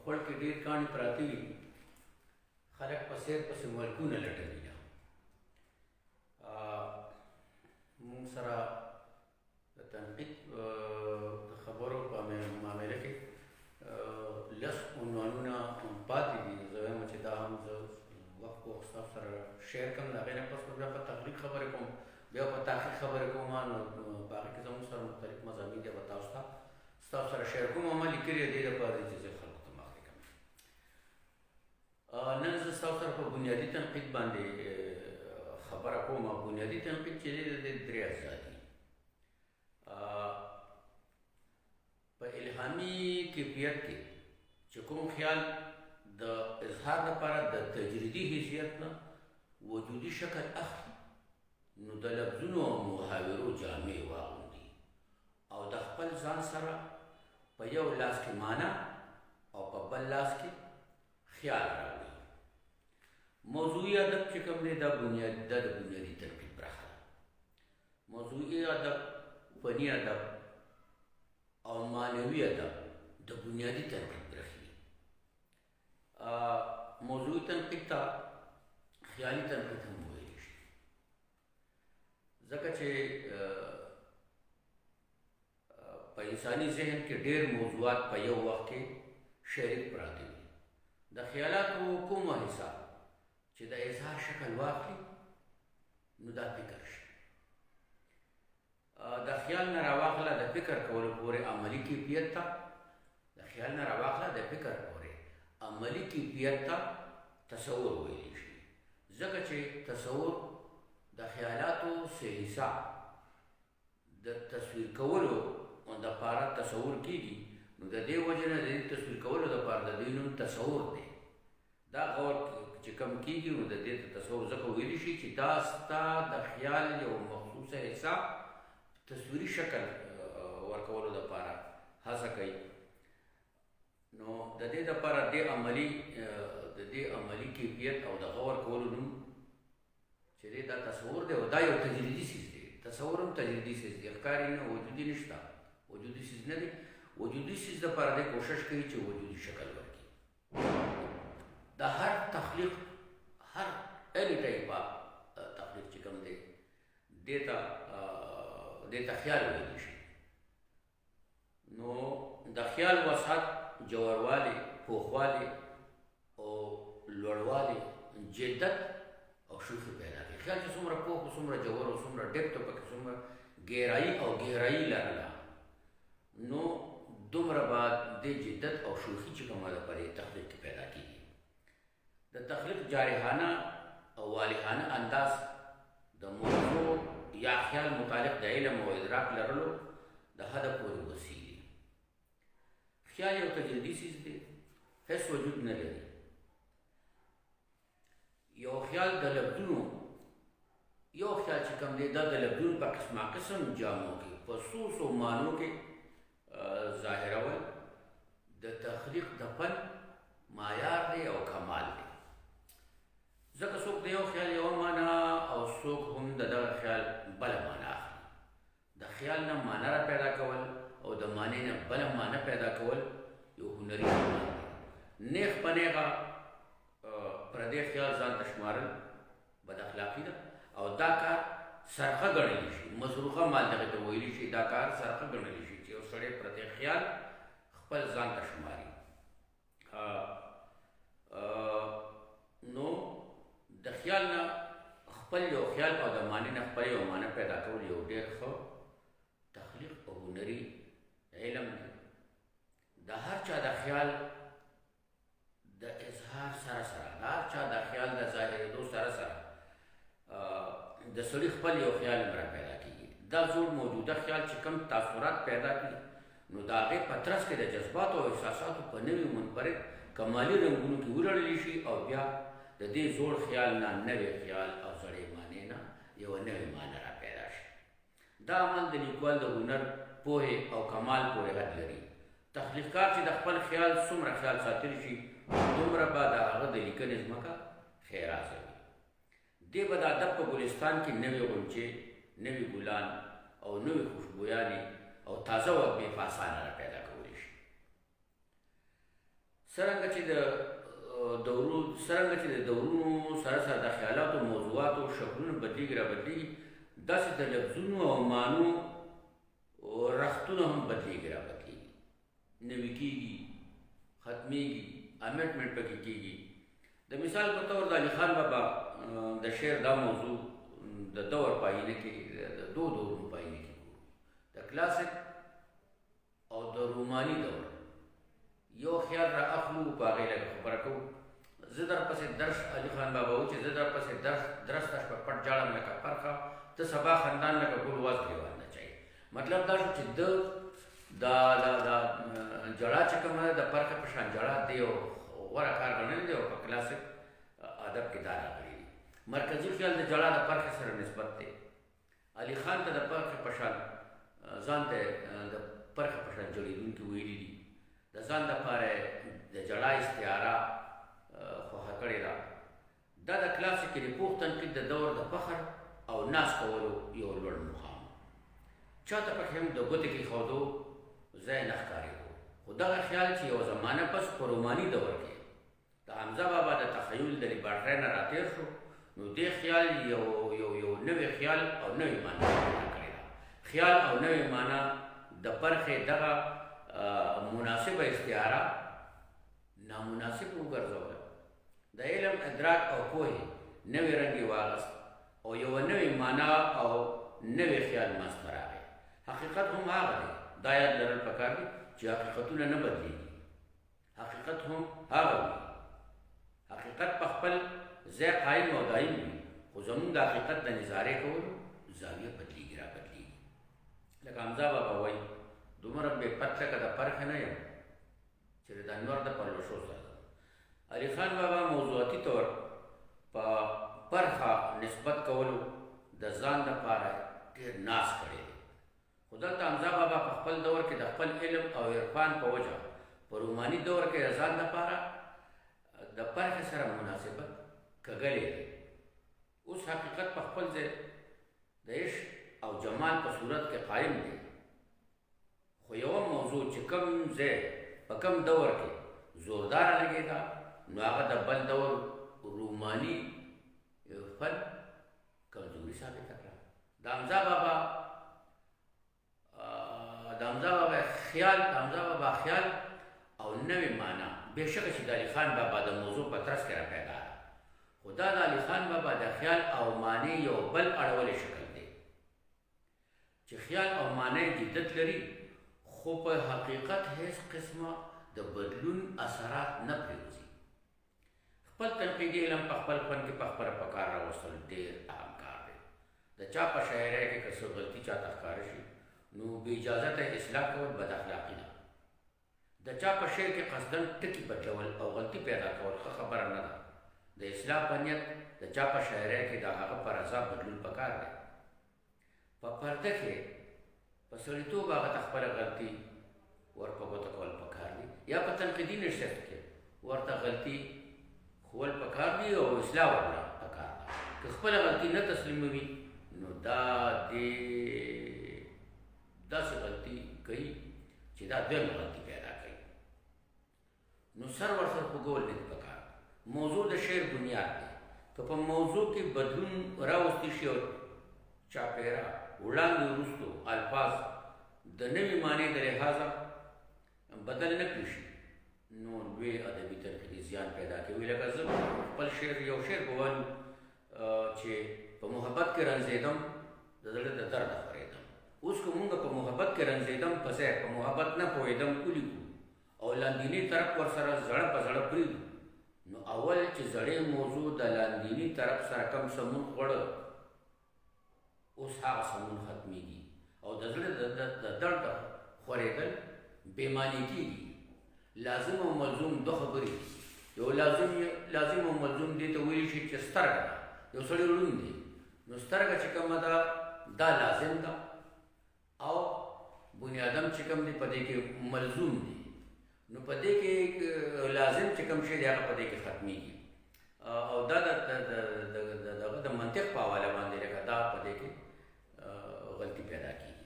خوړ کې ډېر کاڼي پراته وي، خلک په سیر پسې ملکونه لټوي. موږ سره د تنقید د خبرو په معامله کې لس عنوانونه پاتې دي. زه وایم چې دا هم زه وخت په وخت ستاسو سره شیر کړم، د هغې نه پس به بیا په تخلیق خبرې کوم، بیا په تحقیق خبرې کوم. نو په هغې کې زموږ سره مختلف مضامین دي، به تاسو ته ستاسو سره شیر کوم. ما لیکلي دې دپاره دي چې زه خلکو ته مخکې کړم. نن زه ستاسو سره په بنیادي تنقید باندې خبره کوم. بنیادي تنقید چې دی د درې اجزا دي. په الهامي کیفیت کې چې کوم خیال د اظهار لپاره د تجریدي حیثیت نه وجودي شکل اخلي، نو د لفظونو او محاورو جامې واغوندي او د خپل ځان سره په یو لاس کې معنا او په بل لاس کې خیال راوړي. موضوعي ادب چې کوم دی دا د بنیادي تنقید برخه ده. موضوعي ادب، فني ادب او معنوي ادب د بنیادي تنقید برخې دي. موضوعي تنقید ته خیالي تنقید هم ویلی شي، ځکه چې په انساني ذهن کې ډېر موضوعات په یو وخت کې شریک پراته وي. د خیالاتو کومه حصه چې د اظهار شکل واخلي نو دا فکر شي. د خیال نه راواخله د فکر کولو پورې عملي کیفیت ته، د خیال نه راواخله د فکر پورې عملي کیفیت ته تصور ویلی شي. ځکه چې تصور د خیالاتو سه حصه د تصویر کولو دپاره تصور کیږي، نو د دې وجې نه د دې تصویر کولو دپاره د دې نوم تصور دی. دا غور چې کم کیږي نو د دې ته تصور ځکه ویلی شي چې دا ستا د خیال یو مخصوصه حصه تصویري شکل ورکولو دپاره هڅه کوي. نو د دې دپاره د دې عملي کیفیت او د غور کولو نوم چې دی دا تصور دی، او دا یو تجریدي څیز دی. تصور هم تجریدي څیز دی، ښکاري نه، وجودي نشته، وجودي څیز نه دی. وجودي څیز دپاره دی کوشش کوي چې وجودي شکل ورکړي. دا هر تخلیق، هر any type of تخلیق چې کوم دی دې ته خیال ویلی شي. نو د خیال وسعت، جوړوالی، پوخوالی او لوړوالی، جدت او شوخي پیدا کوي. خیال چې څومره پوخ او څومره جوړ او څومره ډیپت او پکې څومره ګهرایي لرله، نو دومره به د جدت او شوخي چې کومه ده په دې تخلیق کې پیدا کېږي. د تخلیق جارحانه او والحانه انداز د موضوع یا خیال متعلق د علم او ادراک لرلو د حده پورې وسیع دي. خیال یو تجریدي څیز دی، هیڅ وجود نه لري. یو خیال د لفظونو، یو خیال چې کوم دی دا د لفظونو په قسمه قسم جامو کې په څو څو معنو کې ظاهرول د تخلیق د فن معیار دی او کمال دی. ځکه څوک د یو خیال یوه معنا او څوک هم د دغه خیال بله معنا اخلي. د خیال نه معنا را پیدا کول او د معنی نه بله معنا پیدا کول یو هنري کمال دی. نیغ په نیغه پردی خیال ځان ته شمارل بد اخلاقي ده، او دا کار سرخه ګڼلی شي، مصروفه مال دغې ته ویلی شي. دا کار سرخه ګڼلی شي چې یو سړی پردی خیال خپل ځان ته شماري. نو د خیال نه خپل یو خیال او د معنی نه خپل یو معنی پیدا کول یو ډېر ښه تخلیق او هنري علم دی. د هر چا د خیال د اظهار سره د هر چا د خیال د ظاهرېدو سره د سړي خپل یو خیال هم را پیدا کېږي. دا زوړ موجوده خیال چې کوم تاثرات پیدا کړي، نو د هغې په ترڅ کې د جذباتو او احساساتو په نوي منفرد کمالي رنګونو کې ولړلی شي، او بیا د دې زوړ خیال نه نوی خیال او زړې معنی نه یوه نوې معنی را پیدا شي. دا عمل د لیکوال د هنر، پوهې او کمال پورې حد لري. تخلیقکار چې د خپل خیال څومره خیال ساتلی شي، دومره به د هغه د لیکنې ځمکه ښېرازه وي. دې به د ادب په ګلستان کې نوې غنچې، نوي ګلان او نوې خوشبویانې او تازه وږمې په اسانه را پیدا کولی شي. څرنګه چې د دورونو سره سره د خیالاتو موضوعاتو شکلونه بدلېږي را بدلېږي، داسې د لفظونو او معنو رختونه هم بدلېږي را بدلېږي، نوي کېږي، ختمېږي، امنډمنټ پکې کېږي. د مثال په طور د علي خان بابا د شعر دا موضوع د دور په آیینه کې د دورونو په آیینه کې ګورو، د کلاسیک او د روماني دور یو خیال را اخلو، په هغې لږ خبره کوو. زه در پسې درس علي خان بابا و چې زه در پسې درس ته شپه پټ جاړم لکه پرخه، ته سبا خندان لکه ګل واز ګریوان نه چای. مطلب دا شو چې د جړا چې کومه د پرخه په شان جړا دی او غوره کار ګڼل دی او په کلاسیک ادب کې دا راغلي دي. مرکزي خیال د جړا د پرخې سره نسبت دی. علي خان ته د پرخې په شان ځان ته د پرخې په شان جوړېدونکي ویلي دي. د ځان دپاره د جړا استعاره خوښه کړې ده. دا د کلاسیک د پوخ تنقید د دور د فخر او ناز کولو یو لوړ مقام. چاته پکې هم د ګوتې کېښودو ځای نه ښکارېدو. خو دغه خیال چې یوه زمانه پس په روماني دور کې د حمزه بابا د تخیل د لیبارټرۍ نه راتېر شو، نو دې خیال یو نوی خیال او نوې معنی پیدا کړې ده. خیال او نوې معنی د پرخې دغه مناسبه استعاره نامناسب وګرځوله. د علم، ادراک او پوهې نوې رنګ یې واغست او یوه نوې معنا او نوې خیال منځته راغی. حقیقت هم هغه دی. دا یاد لرل پکار دي چې حقیقتونه نه بدلېږي. حقیقت هم هغه وي. حقیقت په خپل ځای قایم او دایم وي، خو زموږ د حقیقت د نظارې کولو زاویه بدلېږي را بدلېږي. لکه حمزه بابا وایي دومره بې پتلکه د پرخې نه یم چې د انور د پلوشو سره. علي خان بابا موضوعاتي طور په پرخه نسبت کولو د ځان دپاره ډېر ناز کړی دی. خو دلته حمزه بابا په خپل دور کې د خپل علم او عرفان په وجه په روماني دور کې د ځان دپاره د پرخې سره مناسبت کږلی دی. اوس حقیقت په خپل ځای د عشق او جمال په صورت کې قایم دی. خو یوه موضوع چې کوم ځای په کوم دور کې زورداره لګېده، نو هغه د بل دور روماني فن کمزوري ثابته کړه. د حمزه بابا خیال او نوې معنا بېشکه چې د علي خان بابا د موضوع په ترڅ کې را پیدا ده، خو دا د علي خان بابا د خیال او معنی یو بل اړولی شکل دی چې خیال او معنی جدت لري، خو په حقیقت هیڅ قسمه د بدلون اثرات نه پرېوځي. خپل تنقیدي علم په خپل فن کې په خپله په کار راوستل ډېر اهم کار دی. د چا په شاعرۍ کې که څه غلطي چاته ښکاره شي، نو بې اجازته اصلاح کول بد اخلاقي ده. د چا په شعر کې قصدن ټکي بدلول او غلطي پیدا کول ښه خبره نه ده. د اصلاح په نیت د چا په شاعرۍ کې د هغه په رضا بدلون پکار دی. په پرده کې په سړیتوب هغه ته خپله غلطي ورپه ګوته کول پکار دي، یا په تنقیدي نشست کې ورته غلطي ښول پکار دي او اصلاح ورله پکار ده. که خپله غلطي نه تسلیموي، نو دا داسې غلطي کوي چې دا دویمه غلطي پیدا کوي. نو سر ورسره خوږول نه دي پکار. موضوع د شعر بنیاد دی. که په موضوع کې بدلون راوستی شي او چاپېره وړاندې وروستو الفاظ د نوې معنی د لحاظه بدل نه کړي شي، نو لوی ادبي تنقیدي زیان پیدا کوي. لکه زه خپل یو شعر به وایم چې په محبت کې رنځېدم د زړه د درده خورېدم. اوس که مونږ په محبت کې رنځېدم په ځای په محبت نه پوهېدم ولیکو او لاندیني طرف ورسره زړه په زړه پرېږدو، نو اول چې زړې موضوع د لاندیني طرف سره کم سمون خوړه، اوس هغه سمون ختمېږي او د زړه د درد خورېدل بې معنی کېږي. لازم او ملزوم دوه خبرې دي. یو لازم او ملزوم دې ته ویلی شي چې سترګه ده، یو سړی ړوند دی، نو سترګه چې کومه ده دا لازم ده، او بنیادم چې کوم دی په دې کې ملزوم دی. نو په دې کې لازم چې کوم شی دی هغه په دې کې ختمېږي، او دا د منطق په حواله باندې لکه دا په دې کې غلطي پیدا کېږي.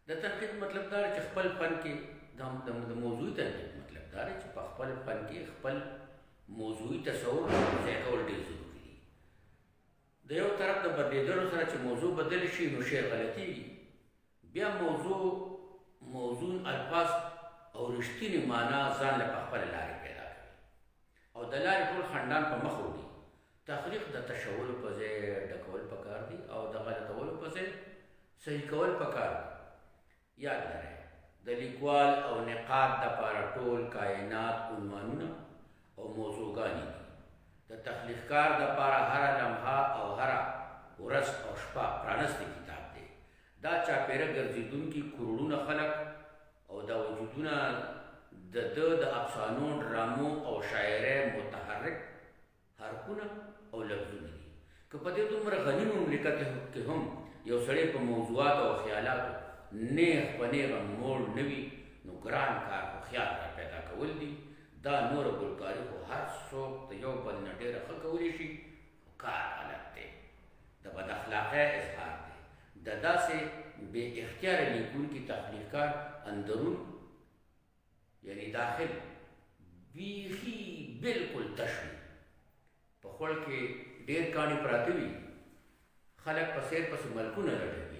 د تنقید مطلب دا چې خپل فن کې د موضوعي تنقید مطلب دا دی چې په خپل فن کې خپل موضوعي تصور ځای کول ډېر ضروري دي. د یو طرف د بدلېدلو سره چې موضوع بدل شي نو شی غلطېږي، بیا موضوع الفاظ او رښتینې معنا ځان له په خپله لارې پیدا کوي او د لارې ټول خنډان په مخ وړي. تخلیق د تشولو په ځای ډکول پکار دي او د غلطولو په ځای صحیح کول پکار دي. یاد لرئ د لیکوال او نقاد دپاره ټول کائنات عنوانونه او موضوعګانې دي. د تخلیقکار دپاره هره لمحه او هره ورځ او شپه پرانستی کتاب دی. دا چاپېره ګرځېدونکي کروڑونه خلک او دا وجودونه د افسانو، ډرامو او شاعرۍ متحرک حرکونه او لفظونه دي. که په دې دومره غني مملکت کې هم یو سړی په موضوعات او خیالاتو نیغ په نیغه موړ نه وي نو ګران کار خو خیال را پیدا کول دي. دا نوره ګلکاري خو هر څوک د یو بل نه ډېره ښه کولی شي، خو کار غلط دی، د بد اخلاقۍ اظهار دی. د داسې بې اختیاره لیکونکي تخلیقکار اندرون یعنی داخل بیخي بلکل تش وي، په خوړ کې ډېر کاڼي پراته وي، خلک په سیر پسې ملکونه لټوي